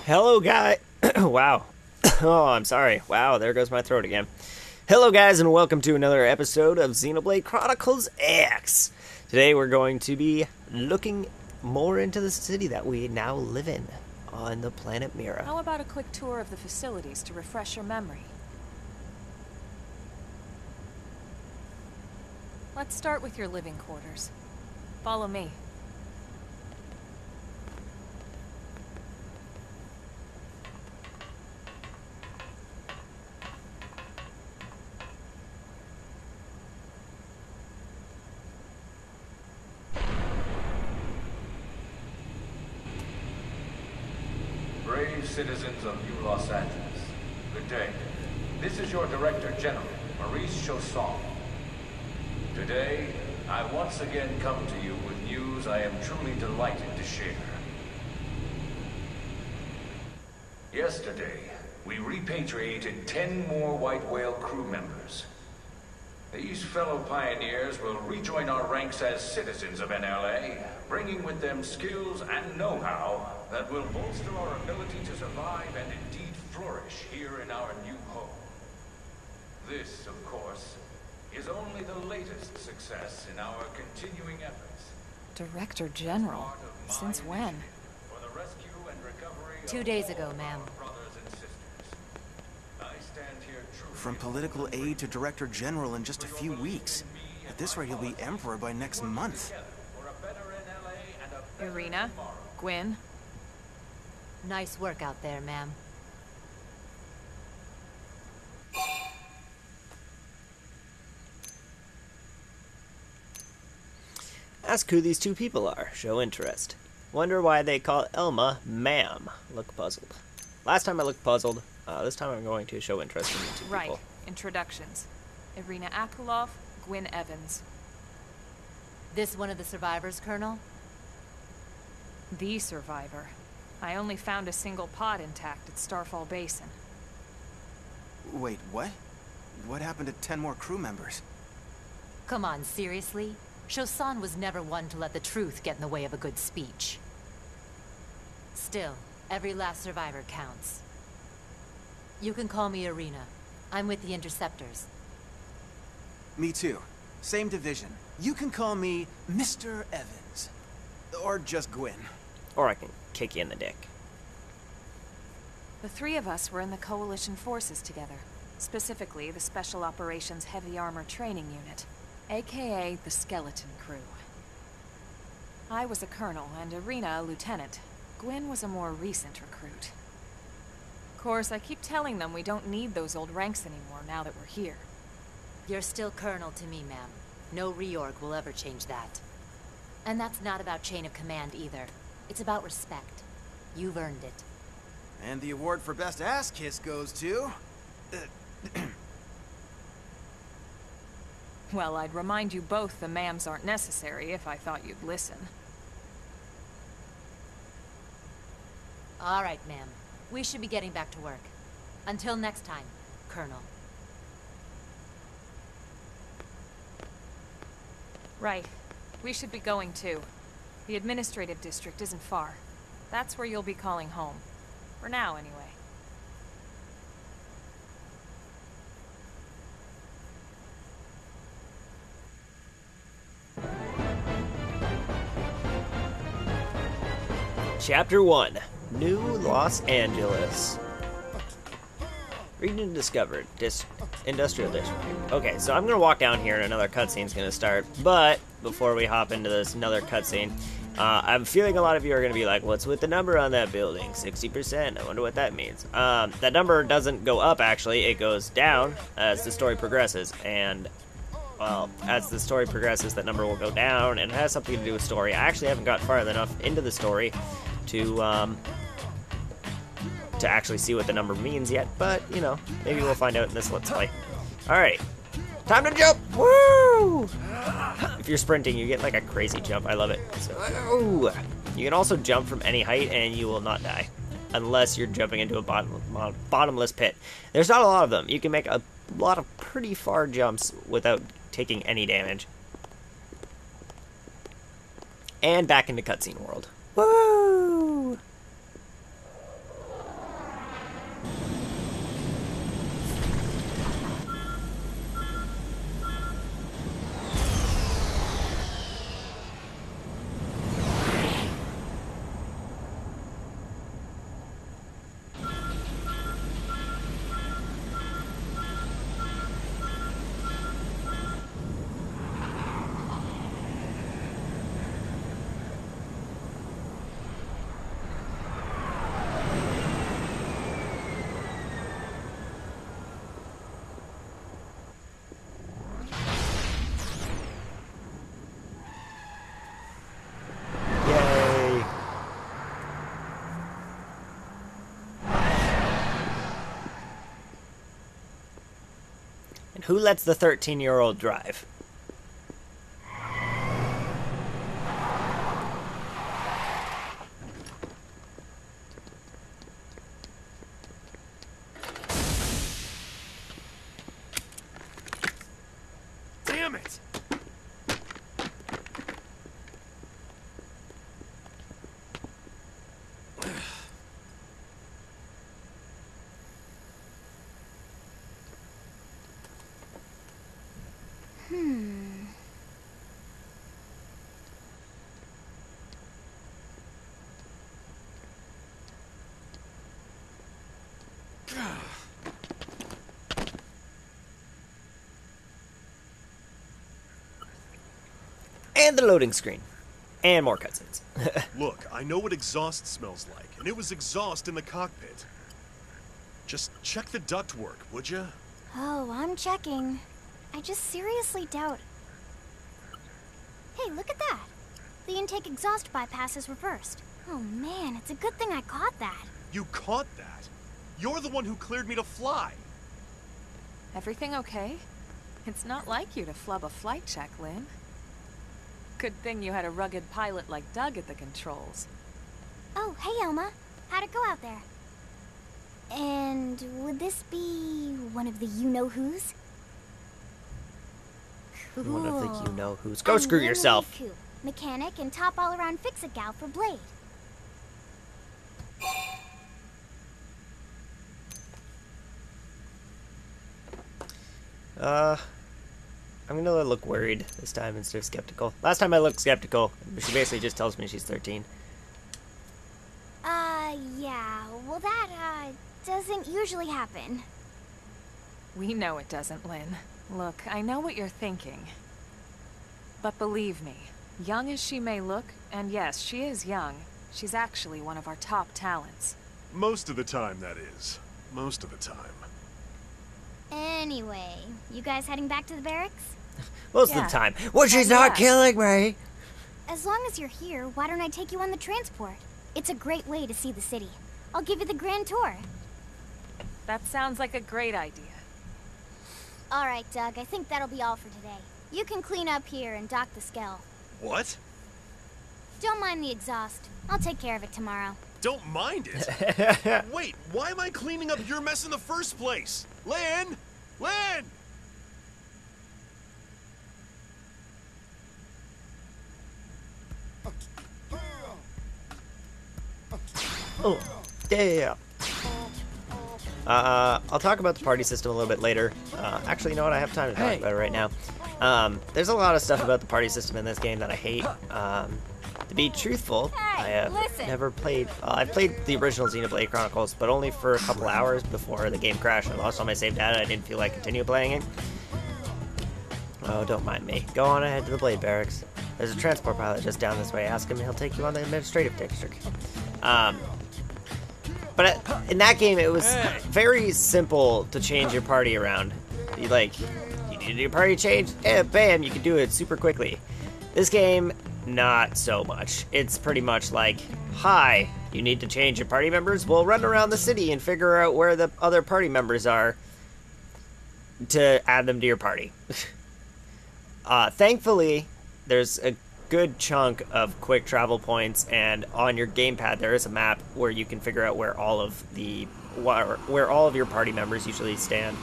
Hello, guy. Wow. Oh, I'm sorry. Wow, there goes my throat again. Hello, guys, and welcome to another episode of Xenoblade Chronicles X. Today, we're going to be looking more into the city that we now live in on the planet Mira. How about a quick tour of the facilities to refresh your memory? Let's start with your living quarters. Follow me. Brave citizens of New Los Angeles, good day. This is your Director General, Maurice Chausson. Today, I once again come to you with news I am truly delighted to share. Yesterday, we repatriated 10 more White Whale crew members. These fellow pioneers will rejoin our ranks as citizens of NLA, bringing with them skills and know-how that will bolster our ability to survive and indeed flourish here in our new home. This, of course, is only the latest success in our continuing efforts. Director General? Since when? For the rescue and recovery 2 days ago, ma'am. brothers and sisters. I stand here truly From political aide to director general in just a few weeks. At this rate, he'll be emperor by next month. for a better NLA and a better Irina? Gwyn? Nice work out there, ma'am. Ask who these two people are. Show interest. Wonder why they call Elma ma'am. Look puzzled. Last time I looked puzzled. This time I'm going to show interest in the two Right. people. Introductions. Irina Akulov, Gwyn Evans. This one of the survivors, Colonel? The survivor. I only found a single pod intact at Starfall Basin. Wait, what? What happened to 10 more crew members? Come on, seriously? Chausson was never one to let the truth get in the way of a good speech. Still, every last survivor counts. You can call me Irina. I'm with the Interceptors. Me too. Same division. You can call me Mr. Evans. Or just Gwyn. Or I can kick you in the dick. The three of us were in the Coalition forces together. Specifically, the Special Operations Heavy Armor Training Unit, aka the Skeleton Crew. I was a colonel and Irina a lieutenant. Gwyn was a more recent recruit. Of course, I keep telling them we don't need those old ranks anymore now that we're here. You're still Colonel to me, ma'am. No reorg will ever change that. And that's not about chain of command either. It's about respect. You've earned it. And the award for best ass kiss goes to... Well, I'd remind you both the ma'ams aren't necessary if I thought you'd listen. All right, ma'am. We should be getting back to work. Until next time, Colonel. Right. We should be going too. The administrative district isn't far. That's where you'll be calling home. For now, anyway. Chapter 1. New Los Angeles. Region discovered. Industrial district. Okay, so I'm going to walk down here and another cutscene's going to start. But before we hop into this, another cutscene, I'm feeling a lot of you are going to be like, what's with the number on that building? 60%. I wonder what that means. That number doesn't go up, actually. It goes down as the story progresses. And, well, as the story progresses, that number will go down. And it has something to do with story. I actually haven't got far enough into the story to actually see what the number means yet, but, you know, maybe we'll find out in this Let's Play. Alright, time to jump! Woo! If you're sprinting, you get like a crazy jump. I love it. So, you can also jump from any height and you will not die. Unless you're jumping into a bottomless pit. There's not a lot of them. You can make a lot of pretty far jumps without taking any damage. And back into cutscene world. Woo! Who lets the 13-year-old drive? Damn it! And the loading screen. And more cutscenes. Look, I know what exhaust smells like, and it was exhaust in the cockpit. Just check the ductwork, would you? Oh, I'm checking. I just seriously doubt... Hey, look at that! The intake exhaust bypass is reversed. Oh man, it's a good thing I caught that. You caught that? You're the one who cleared me to fly. Everything okay? It's not like you to flub a flight check, Lynn. Good thing you had a rugged pilot like Doug at the controls. Oh, hey Elma. How'd it go out there? And would this be one of the you-know-who's? Cool. One of the you-know-who's. Go screw yourself. Cool. Mechanic and top all-around fix-it gal for Blade. I'm gonna look worried this time instead of skeptical. Last time I looked skeptical, she basically just tells me she's 13. Yeah. Well, that, doesn't usually happen. We know it doesn't, Lynn. Look, I know what you're thinking. But believe me, young as she may look, and yes, she is young, she's actually one of our top talents. Most of the time, that is. Most of the time. Anyway, you guys heading back to the barracks? Most of the time. Well, she's not killing me! As long as you're here, why don't I take you on the transport? It's a great way to see the city. I'll give you the grand tour. That sounds like a great idea. All right, Doug, I think that'll be all for today. You can clean up here and dock the Skell. What? Don't mind the exhaust. I'll take care of it tomorrow. Don't mind it? Wait, why am I cleaning up your mess in the first place? Lynn! Lynn! Oh, yeah. I'll talk about the party system a little bit later. Actually, you know what? I have time to talk about it right now. There's a lot of stuff about the party system in this game that I hate. To be truthful, I have never played... I've played the original Xenoblade Chronicles, but only for a couple hours before the game crashed. I lost all my save data. I didn't feel like continue playing it. Oh, don't mind me. Go on ahead to the Blade Barracks. There's a transport pilot just down this way. Ask him, he'll take you on the administrative district. But in that game, it was very simple to change your party around. You need your party change, bam, you can do it super quickly. This game, not so much. It's pretty much like, hi, you need to change your party members? Well, run around the city and figure out where the other party members are to add them to your party. Thankfully, there's a good chunk of quick travel points, and on your gamepad there is a map where you can figure out where all of your party members usually stand.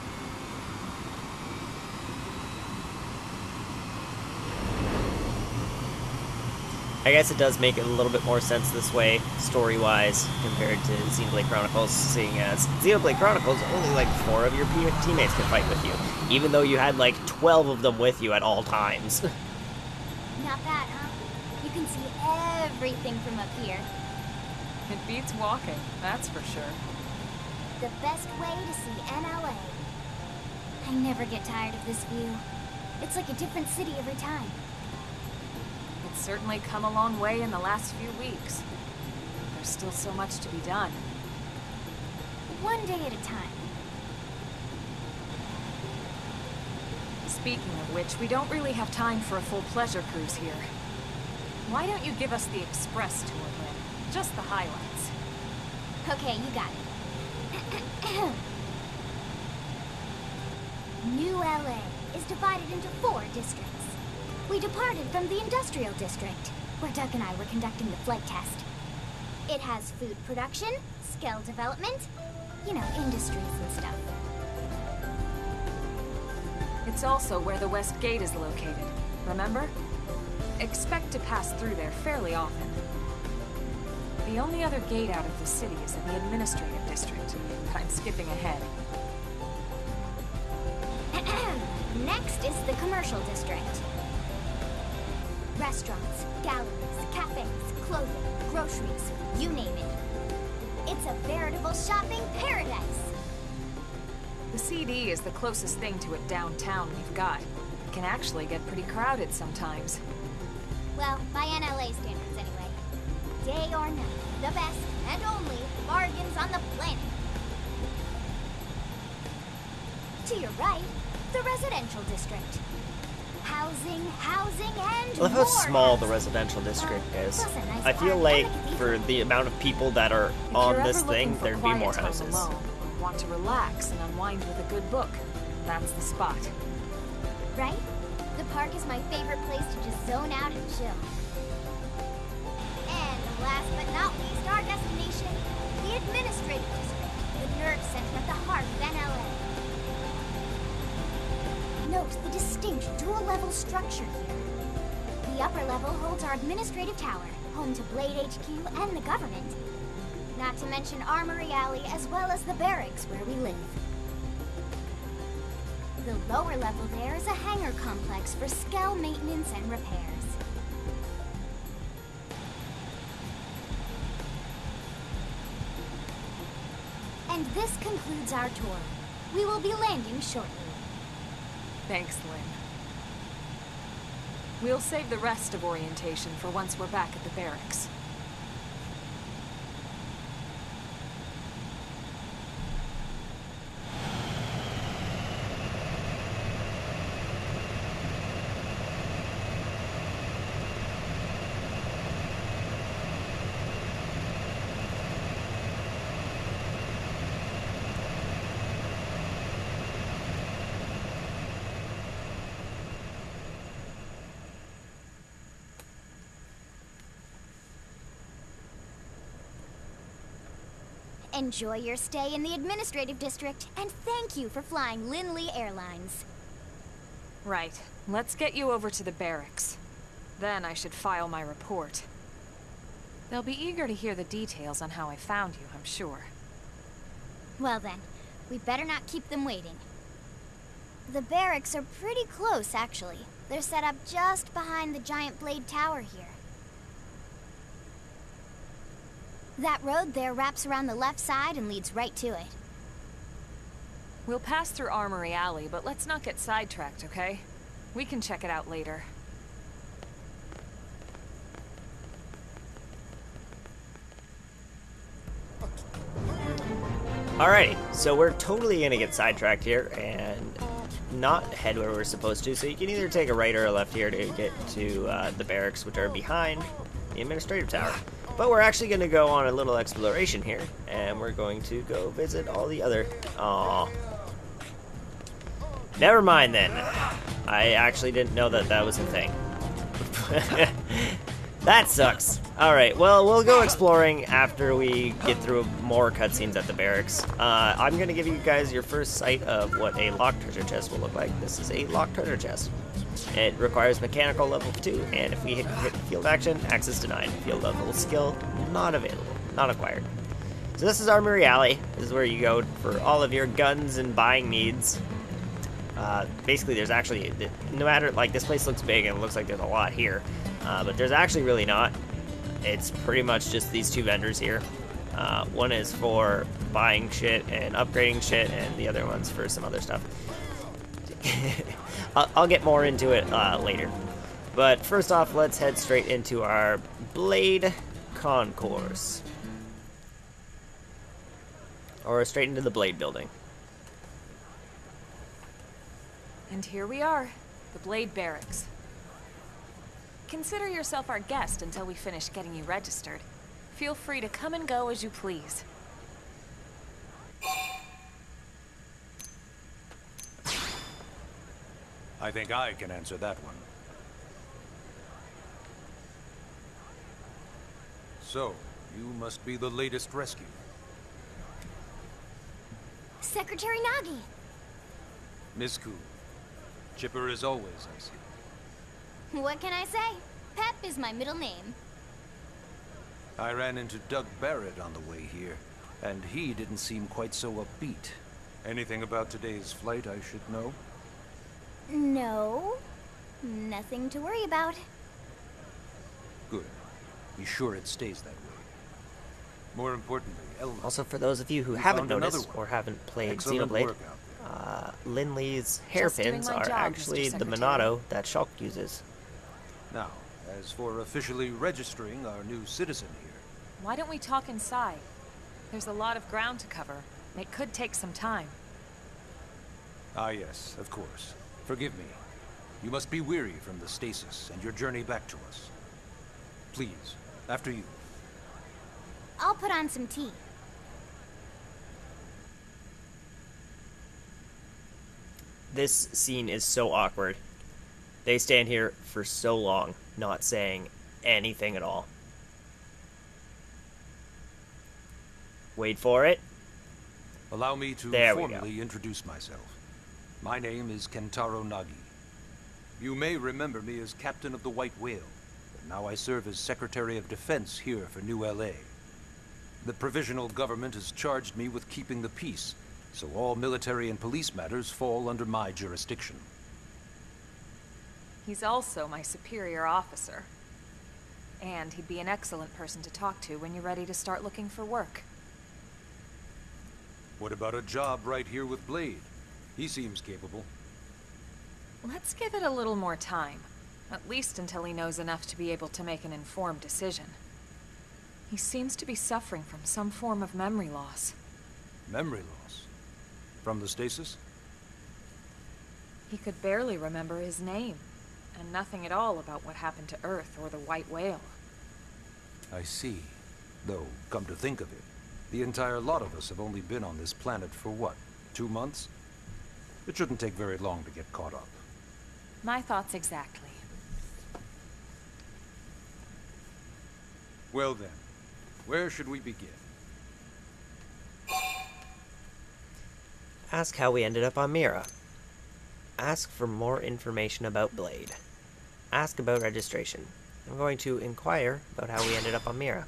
I guess it does make it a little bit more sense this way, story-wise, compared to Xenoblade Chronicles, seeing as Xenoblade Chronicles, only like 4 of your teammates can fight with you, even though you had like 12 of them with you at all times. Not bad, huh? You can see everything from up here. It beats walking, that's for sure. The best way to see NLA. I never get tired of this view. It's like a different city every time. It's certainly come a long way in the last few weeks. There's still so much to be done. One day at a time. Speaking of which, we don't really have time for a full pleasure cruise here. Why don't you give us the express tour, Lynn? Just the highlights. Okay, you got it. New LA is divided into 4 districts. We departed from the industrial district, where Doug and I were conducting the flight test. It has food production, skill development, you know, industries and stuff. It's also where the West Gate is located, remember? Expect to pass through there fairly often. The only other gate out of the city is in the administrative district, but I'm skipping ahead. Next is the commercial district. Restaurants, galleries, cafes, clothing, groceries, you name it. It's a veritable shopping paradise. The CD is the closest thing to it downtown we've got. It can actually get pretty crowded sometimes. Well, by NLA standards anyway. Day or night, the best and only bargains on the planet. To your right, the residential district. Housing, and I love how more small the housing. residential district is. Plus a nice I feel park like and a for cathedral. the amount of people that are If on you're this ever looking thing, for there'd be quiet more time houses. alone, or want to relax and unwind with a good book, that's the spot. Right? The park is my favorite place to just zone out and chill. And last but not least, our destination, the administrative district, the nerve center at the heart of NLA. Note the distinct dual-level structure here. The upper level holds our administrative tower, home to Blade HQ and the government. Not to mention Armory Alley as well as the barracks where we live. The lower level there is a hangar complex for Skell maintenance and repairs. And this concludes our tour. We will be landing shortly. Thanks, Lynn. We'll save the rest of orientation for once we're back at the barracks. Enjoy your stay in the administrative district, and thank you for flying Lindley Airlines. Right. Let's get you over to the barracks. Then I should file my report. They'll be eager to hear the details on how I found you, I'm sure. Well then, we better not keep them waiting. The barracks are pretty close, actually. They're set up just behind the giant blade tower here. That road there wraps around the left side and leads right to it. We'll pass through Armory Alley, but let's not get sidetracked, okay? We can check it out later. Alrighty, so we're totally gonna get sidetracked here and not head where we're supposed to. So you can either take a right or a left here to get to the barracks, which are behind the administrative tower. But we're actually gonna go on a little exploration here, and we're going to go visit all the other. Aww. Never mind then. I actually didn't know that that was a thing. That sucks. Alright, well, we'll go exploring after we get through more cutscenes at the barracks. I'm going to give you guys your first sight of what a locked treasure chest will look like. This is a locked treasure chest. It requires mechanical level 2, and if we hit field action, access denied. Field level skill, not available, not acquired. So this is Armory Alley. This is where you go for all of your guns and buying needs. Basically, there's actually, no matter, like, this place looks big and it looks like there's a lot here, but there's actually really not. It's pretty much just these two vendors here. One is for buying shit and upgrading shit, and the other one's for some other stuff. I'll get more into it later. But first off, let's head straight into our Blade Concourse. Or straight into the Blade building. And here we are, the Blade Barracks. Consider yourself our guest until we finish getting you registered. Feel free to come and go as you please. I think I can answer that one. So, you must be the latest rescue. Secretary Nagi. Miss Ku. Chipper as always, I see. What can I say? Pep is my middle name. I ran into Doug Barrett on the way here, and he didn't seem quite so upbeat. Anything about today's flight I should know? No. Nothing to worry about. Good. Be sure it stays that way. More importantly, Elma. Also, for those of you who haven't noticed or haven't played Xenoblade, Linley's hairpins are actually the Monado that Shulk uses. Now, as for officially registering our new citizen here... Why don't we talk inside? There's a lot of ground to cover. It could take some time. Ah yes, of course. Forgive me. You must be weary from the stasis and your journey back to us. Please, after you. I'll put on some tea. This scene is so awkward. They stand here for so long, not saying anything at all. Wait for it. Allow me to formally introduce myself. My name is Kentaro Nagi. You may remember me as Captain of the White Whale, but now I serve as Secretary of Defense here for New LA. The provisional government has charged me with keeping the peace, so all military and police matters fall under my jurisdiction. He's also my superior officer. And he'd be an excellent person to talk to when you're ready to start looking for work. What about a job right here with Blade? He seems capable. Let's give it a little more time. At least until he knows enough to be able to make an informed decision. He seems to be suffering from some form of memory loss. Memory loss? From the stasis? He could barely remember his name, and nothing at all about what happened to Earth or the White Whale. I see. Though, come to think of it, the entire lot of us have only been on this planet for what, 2 months? It shouldn't take very long to get caught up. My thoughts exactly. Well then, where should we begin? Ask how we ended up on Mira. Ask for more information about Blade. Ask about registration. I'm going to inquire about how we ended up on Mira.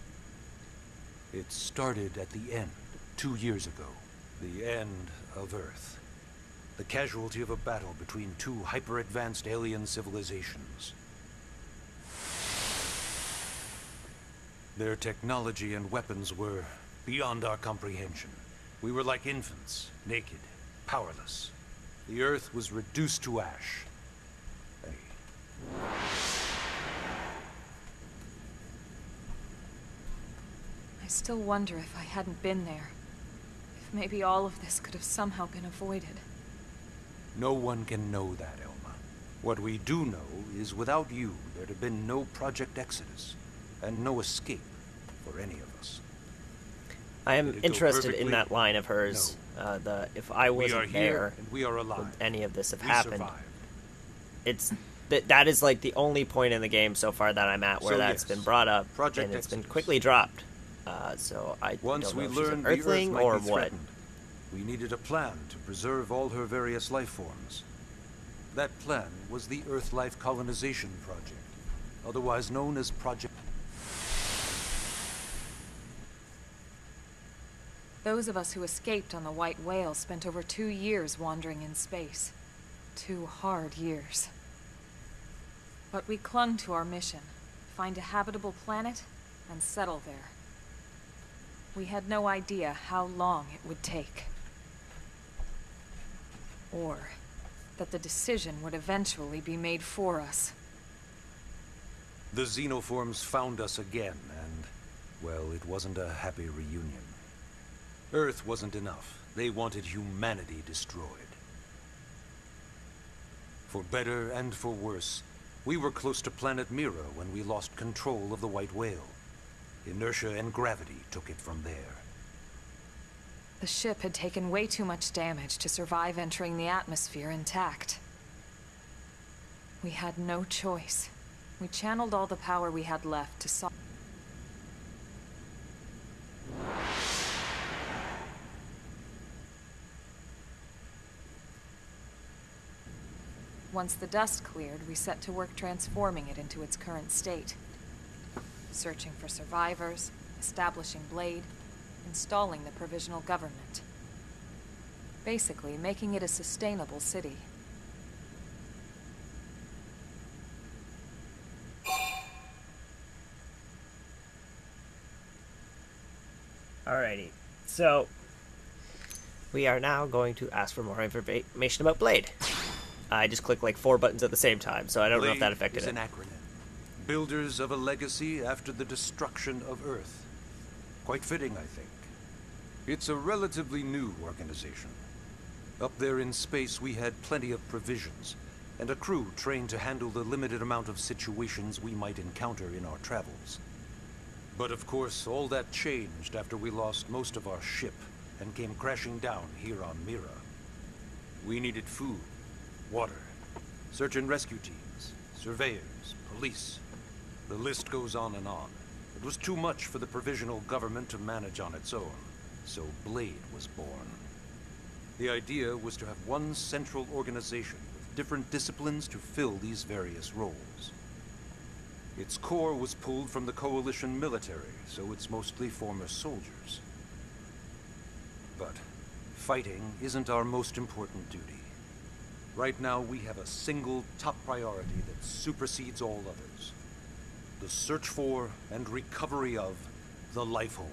It started at the end, 2 years ago. The end of Earth. The casualty of a battle between 2 hyper-advanced alien civilizations. Their technology and weapons were beyond our comprehension. We were like infants, naked, powerless. The Earth was reduced to ash. I still wonder if I hadn't been there. If maybe all of this could have somehow been avoided. No one can know that, Elma. What we do know is without you, there'd have been no Project Exodus, and no escape for any of us. I am interested in that line of hers. No. If I wasn't there, and we are alive. Would any of this have happened? It's that is like the only point in the game so far that I'm at where that's been brought up, and it's been quickly dropped. So I don't know if she's an Earthling or what. We needed a plan to preserve all her various life forms. That plan was the Earth Life Colonization Project, otherwise known as Project... Those of us who escaped on the White Whale spent over 2 years wandering in space. 2 hard years. But we clung to our mission, find a habitable planet and settle there. We had no idea how long it would take. Or that the decision would eventually be made for us. The xenoforms found us again, and, well, it wasn't a happy reunion. Earth wasn't enough. They wanted humanity destroyed. For better and for worse, we were close to planet Mira when we lost control of the White Whale. Inertia and gravity took it from there. The ship had taken way too much damage to survive entering the atmosphere intact. We had no choice. We channeled all the power we had left to solve. Once the dust cleared, we set to work transforming it into its current state. Searching for survivors, establishing Blade, installing the provisional government. Basically, making it a sustainable city. Alrighty, so we are now going to ask for more information about Blade. I just clicked like 4 buttons at the same time, so I don't know if that affected it. Blade is an acronym. Builders of a legacy after the destruction of Earth. Quite fitting, I think. It's a relatively new organization. Up there in space, we had plenty of provisions, and a crew trained to handle the limited amount of situations we might encounter in our travels. But of course, all that changed after we lost most of our ship and came crashing down here on Mira. We needed food, water, search and rescue teams, surveyors, police. The list goes on and on. It was too much for the provisional government to manage on its own, so Blade was born. The idea was to have one central organization with different disciplines to fill these various roles. Its core was pulled from the Coalition military, so it's mostly former soldiers. But fighting isn't our most important duty. Right now, we have a single top priority that supersedes all others. The search for and recovery of the Lifehold.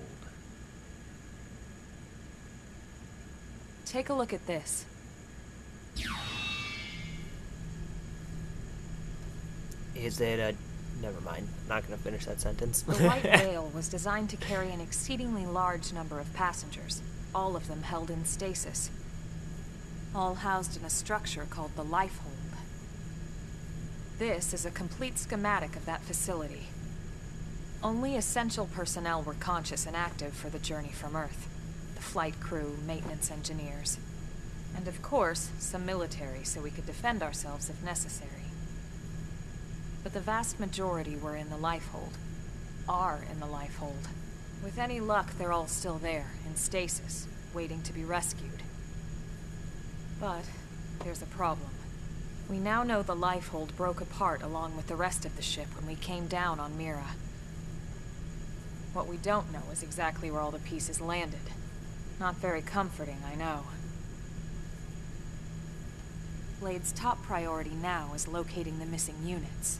Take a look at this. Is it a... Never mind. Not going to finish that sentence. The White Whale was designed to carry an exceedingly large number of passengers, all of them held in stasis. All housed in a structure called the Lifehold. This is a complete schematic of that facility. Only essential personnel were conscious and active for the journey from Earth. The flight crew, maintenance engineers. And of course, some military so we could defend ourselves if necessary. But the vast majority were in the Lifehold. Are in the Lifehold. With any luck, they're all still there, in stasis, waiting to be rescued. But there's a problem. We now know the Lifehold broke apart along with the rest of the ship when we came down on Mira. What we don't know is exactly where all the pieces landed. Not very comforting, I know. Blade's top priority now is locating the missing units.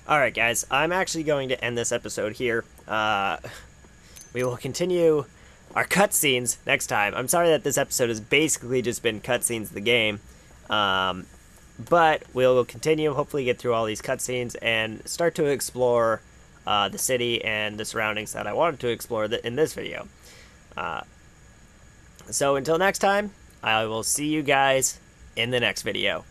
Alright guys, I'm actually going to end this episode here. We will continue our cutscenes next time. I'm sorry that this episode has basically just been cutscenes of the game. But we'll continue, hopefully get through all these cutscenes and start to explore the city and the surroundings that I wanted to explore in this video. So until next time, I will see you guys in the next video.